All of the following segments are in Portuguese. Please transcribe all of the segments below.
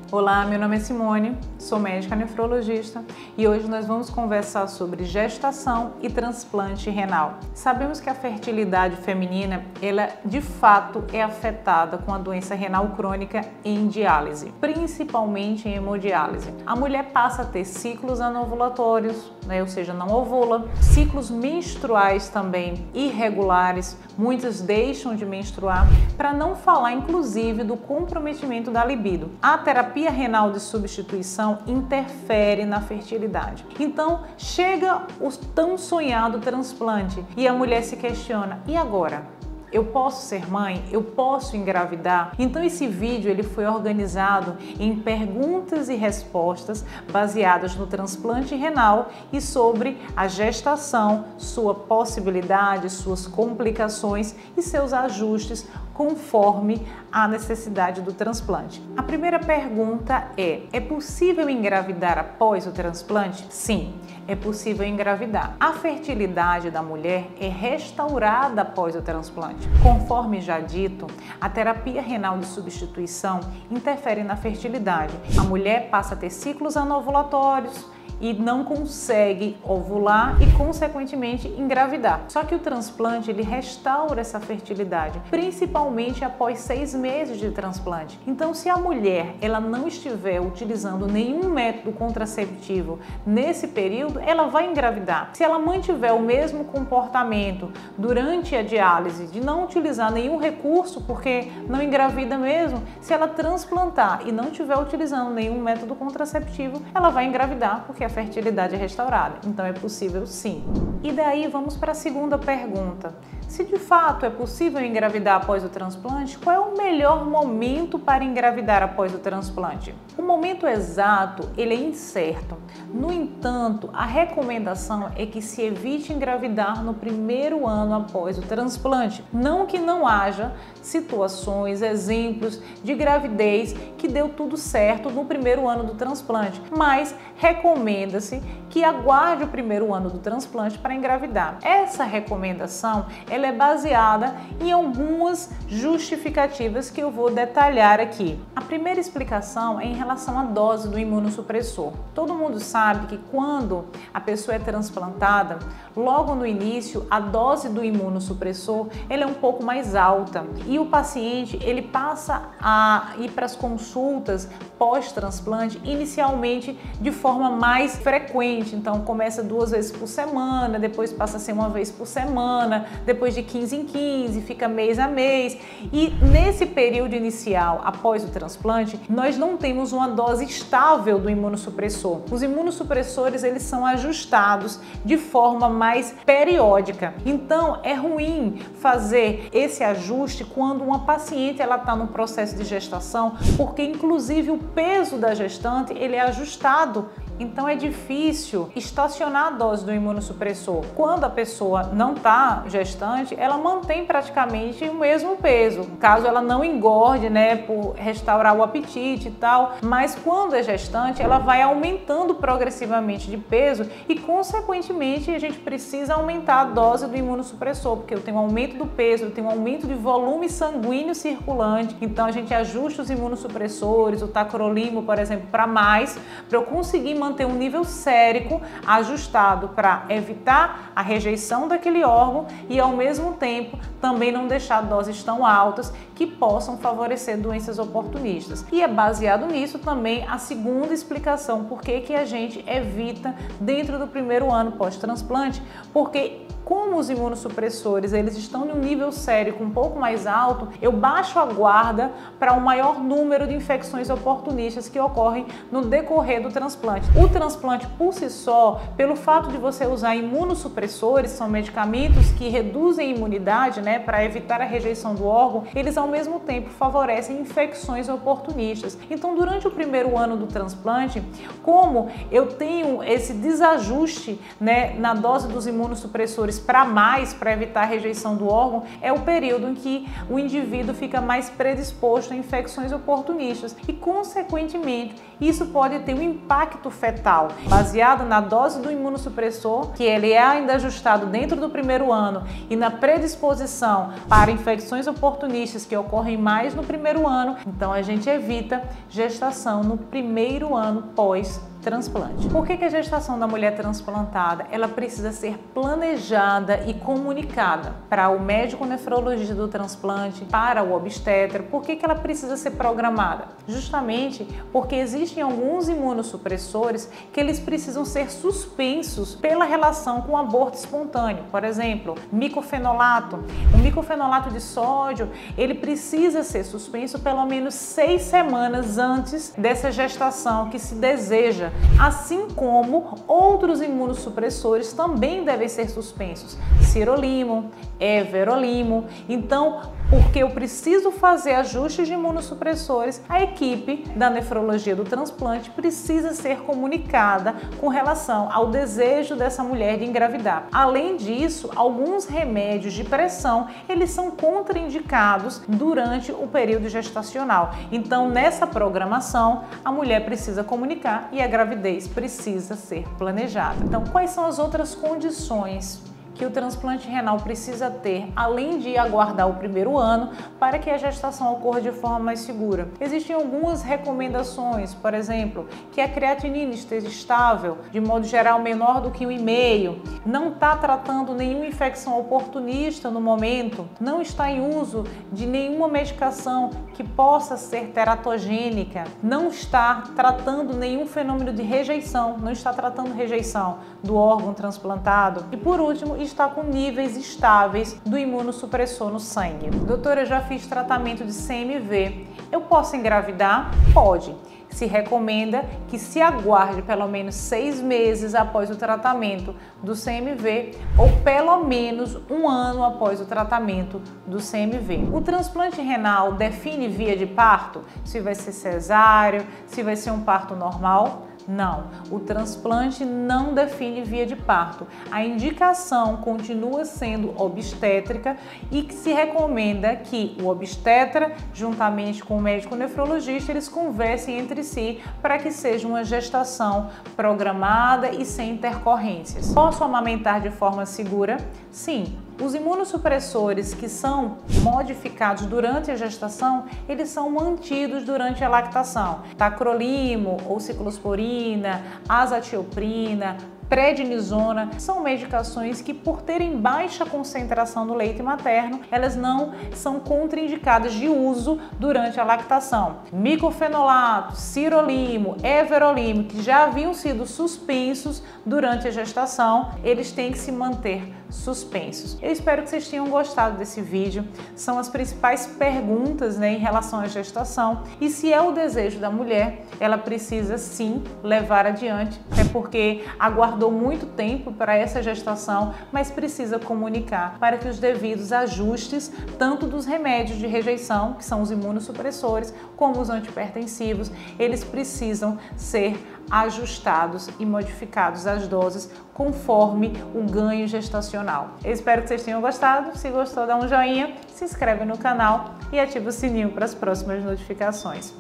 Olá, meu nome é Simone, sou médica nefrologista e hoje nós vamos conversar sobre gestação e transplante renal. Sabemos que a fertilidade feminina, ela de fato é afetada com a doença renal crônica em diálise, principalmente em hemodiálise. A mulher passa a ter ciclos anovulatórios, ou seja, não ovula, ciclos menstruais também irregulares, muitas deixam de menstruar, para não falar inclusive do comprometimento da libido. A terapia renal de substituição interfere na fertilidade. Então, chega o tão sonhado transplante e a mulher se questiona: e agora? Eu posso ser mãe? Eu posso engravidar? Então esse vídeo ele foi organizado em perguntas e respostas baseadas no transplante renal e sobre a gestação, sua possibilidade, suas complicações e seus ajustes conforme a necessidade do transplante. A primeira pergunta é possível engravidar após o transplante? Sim, é possível engravidar. A fertilidade da mulher é restaurada após o transplante. Conforme já dito, a terapia renal de substituição interfere na fertilidade. A mulher passa a ter ciclos anovulatórios e não consegue ovular e, consequentemente, engravidar. Só que o transplante, ele restaura essa fertilidade, principalmente após 6 meses de transplante. Então, se a mulher ela não estiver utilizando nenhum método contraceptivo nesse período, ela vai engravidar. Se ela mantiver o mesmo comportamento durante a diálise, de não utilizar nenhum recurso, porque não engravida mesmo, se ela transplantar e não estiver utilizando nenhum método contraceptivo, ela vai engravidar, porque a fertilidade é restaurada. Então é possível sim. E daí vamos para a segunda pergunta. Se de fato é possível engravidar após o transplante, qual é o melhor momento para engravidar após o transplante? O momento exato, ele é incerto. No entanto, a recomendação é que se evite engravidar no primeiro ano após o transplante. Não que não haja situações, exemplos de gravidez que deu tudo certo no primeiro ano do transplante, mas recomenda-se que aguarde o primeiro ano do transplante para engravidar. Essa recomendação ela é baseada em algumas justificativas que eu vou detalhar aqui. A primeira explicação é em relação à dose do imunossupressor. Todo mundo sabe que quando a pessoa é transplantada, logo no início, a dose do imunossupressor ela é um pouco mais alta e o paciente ele passa a ir para as consultas pós-transplante inicialmente de forma mais frequente. Então começa 2 vezes por semana, depois passa a ser 1 vez por semana, depois de 15 em 15, fica mês a mês. E nesse período inicial, após o transplante, nós não temos uma dose estável do imunossupressor. Os imunossupressores eles são ajustados de forma mais periódica. Então é ruim fazer esse ajuste quando uma paciente ela está no processo de gestação, porque inclusive o peso da gestante ele é ajustado. Então é difícil estacionar a dose do imunossupressor. Quando a pessoa não está gestante, ela mantém praticamente o mesmo peso, caso ela não engorde, por restaurar o apetite e tal. Mas quando é gestante, ela vai aumentando progressivamente de peso e, consequentemente, a gente precisa aumentar a dose do imunossupressor, porque eu tenho um aumento do peso, eu tenho um aumento de volume sanguíneo circulante. Então a gente ajusta os imunossupressores, o tacrolimo, por exemplo, para mais, para eu conseguir manter um nível sérico ajustado para evitar a rejeição daquele órgão e ao mesmo tempo também não deixar doses tão altas que possam favorecer doenças oportunistas. E é baseado nisso também a segunda explicação por que a gente evita dentro do primeiro ano pós-transplante, porque como os imunossupressores eles estão em um nível sérico um pouco mais alto, eu baixo a guarda para um maior número de infecções oportunistas que ocorrem no decorrer do transplante. O transplante por si só, pelo fato de você usar imunossupressores, são medicamentos que reduzem a imunidade, para evitar a rejeição do órgão, eles ao mesmo tempo favorecem infecções oportunistas. Então, durante o primeiro ano do transplante, como eu tenho esse desajuste, na dose dos imunossupressores supressores para mais, para evitar a rejeição do órgão, é o período em que o indivíduo fica mais predisposto a infecções oportunistas e, consequentemente, isso pode ter um impacto fetal. Baseado na dose do imunossupressor, que ele é ainda ajustado dentro do primeiro ano, e na predisposição para infecções oportunistas que ocorrem mais no primeiro ano, então a gente evita gestação no primeiro ano pós-transplante. Por que a gestação da mulher transplantada ela precisa ser planejada e comunicada para o médico nefrologista do transplante, para o obstetra? Por que ela precisa ser programada? Justamente porque existem alguns imunossupressores que eles precisam ser suspensos pela relação com o aborto espontâneo. Por exemplo, micofenolato. O micofenolato de sódio, ele precisa ser suspenso pelo menos 6 semanas antes dessa gestação que se deseja, assim como outros imunossupressores também devem ser suspensos, sirolimo, everolimo. Então, porque eu preciso fazer ajustes de imunossupressores, a equipe da nefrologia do transplante precisa ser comunicada com relação ao desejo dessa mulher de engravidar. Além disso, alguns remédios de pressão, eles são contraindicados durante o período gestacional. Então, nessa programação, a mulher precisa comunicar e a gravidez precisa ser planejada. Então, quais são as outras condições que o transplante renal precisa ter, além de aguardar o primeiro ano, para que a gestação ocorra de forma mais segura? Existem algumas recomendações, por exemplo, que a creatinina esteja estável, de modo geral menor do que 1,5, não está tratando nenhuma infecção oportunista no momento, não está em uso de nenhuma medicação que possa ser teratogênica, não está tratando nenhum fenômeno de rejeição, não está tratando rejeição do órgão transplantado e, por último, está com níveis estáveis do imunossupressor no sangue. Doutora, eu já fiz tratamento de CMV. Eu posso engravidar? Pode. Se recomenda que se aguarde pelo menos 6 meses após o tratamento do CMV ou pelo menos 1 ano após o tratamento do CMV. O transplante renal define via de parto? Se vai ser cesáreo, se vai ser um parto normal? Não, o transplante não define via de parto. A indicação continua sendo obstétrica e que se recomenda que o obstetra, juntamente com o médico nefrologista, eles conversem entre si para que seja uma gestação programada e sem intercorrências. Posso amamentar de forma segura? Sim. Os imunossupressores que são modificados durante a gestação, eles são mantidos durante a lactação. Tacrolimo ou ciclosporina, azatioprina, prednisona, são medicações que, por terem baixa concentração no leite materno, elas não são contraindicadas de uso durante a lactação. Micofenolato, sirolimo, everolimo, que já haviam sido suspensos durante a gestação, eles têm que se manter suspensos. Eu espero que vocês tenham gostado desse vídeo. São as principais perguntas, em relação à gestação, e se é o desejo da mulher, ela precisa sim levar adiante, até porque aguardou muito tempo para essa gestação, mas precisa comunicar para que os devidos ajustes, tanto dos remédios de rejeição, que são os imunossupressores, como os antihipertensivos, eles precisam ser ajustados e modificados as doses conforme o ganho gestacional. Eu espero que vocês tenham gostado. Se gostou, dá um joinha, se inscreve no canal e ativa o sininho para as próximas notificações.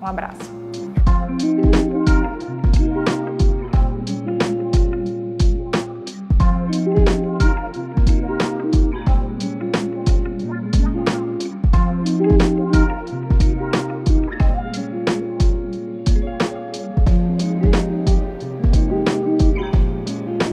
Um abraço!